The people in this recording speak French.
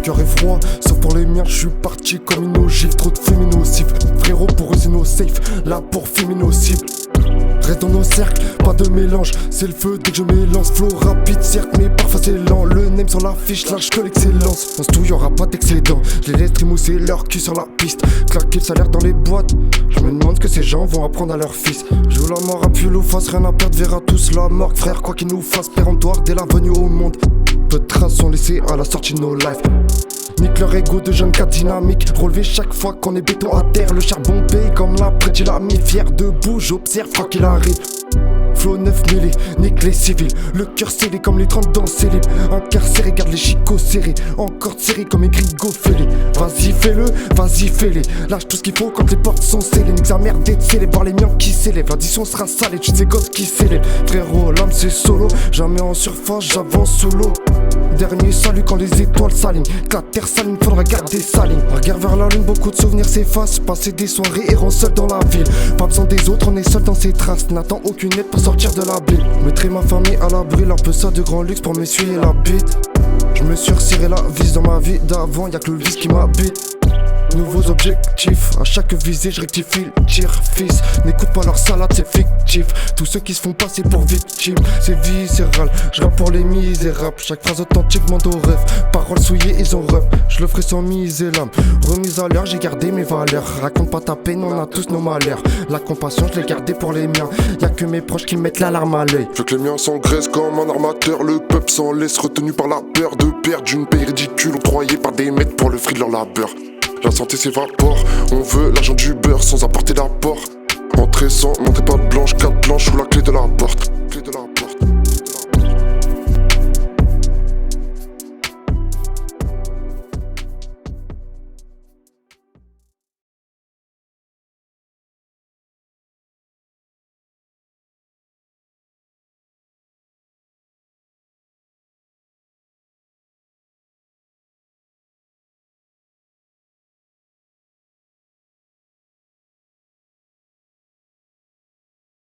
cœur est froid, sauf pour les miens, je suis parti comme une ogive. Trop de fumée nocive, frérot pour eux c'est nos safe, là pour fumer nos cibles. Reste dans nos cercles, pas de mélange, c'est le feu dès que je m'élance. Flow rapide, certes, mais parfois c'est lent. Le name sur l'affiche, lâche que l'excellence. Dans ce tout, y'aura pas d'excédent. Je les laisse trémousser leur cul sur la piste. Claquer le salaire dans les boîtes. Je me demande ce que ces gens vont apprendre à leur fils. Joue la mort à Pulo, face, rien à perdre, verra tous la mort. Frère, quoi qu'il nous fasse, péremptoire dès la venue au monde. Peu de traces sont laissées à la sortie de nos lives. Nique leur ego de jeunes cas dynamiques. Relevé chaque fois qu'on est béton à terre. Le charbon paye comme la prête, il a mis. Fier debout, j'observe quoi qu'il arrive. Flow 9000, nique les civils. Le cœur scellé comme les 30 dans célib. Incarcéré, garde les chicots serrés. Encore serrés comme les gringos fêlés. Vas-y fais-le, vas-y fais-les. Lâche tout ce qu'il faut quand les portes sont scellées. Nique sa mère d'être scellée, voir les miens qui s'élèvent. L'addition sera salée, tu sais gosses qui s'élèvent. Frérot, l'âme c'est solo. Jamais en surface, j'avance sous l'eau. Dernier salut quand les étoiles s'alignent. Que la terre s'aligne, faudra garder sa ligne. Regarde vers la lune, beaucoup de souvenirs s'effacent. Passer des soirées errant seul dans la ville. Pas besoin des autres, on est seul dans ses traces. N'attends aucune aide pour sortir de la bille. Mettrai ma famille à l'abri, leur peu ça de grand luxe pour m'essuyer la bite. Je me suis resserré la vis dans ma vie d'avant, y'a que le vice qui m'habite. Nouveaux objectifs, à chaque visée je rectifie le tir. Fils, n'écoute pas leur salade, c'est fictif. Tous ceux qui se font passer pour victimes, c'est viscéral. Je rappe pour les misérables, chaque phrase authentique mande au rêve. Paroles souillées, ils ont rep, je le ferai sans mise et l'âme. Remise à l'heure, j'ai gardé mes valeurs. Raconte pas ta peine, on a tous nos malheurs. La compassion, je l'ai gardée pour les miens. Y'a que mes proches qui mettent l'alarme à l'œil. Je veux que les miens s'engraissent comme un armateur. Le peuple s'en laisse retenu par la peur de perdre une paye ridicule, octroyée par des maîtres pour le fruit de leur labeur. La santé s'évapore, on veut l'argent du beurre sans apporter d'apport. Entrer sans monter pas de blanche, 4 blanches sous la clé de la porte.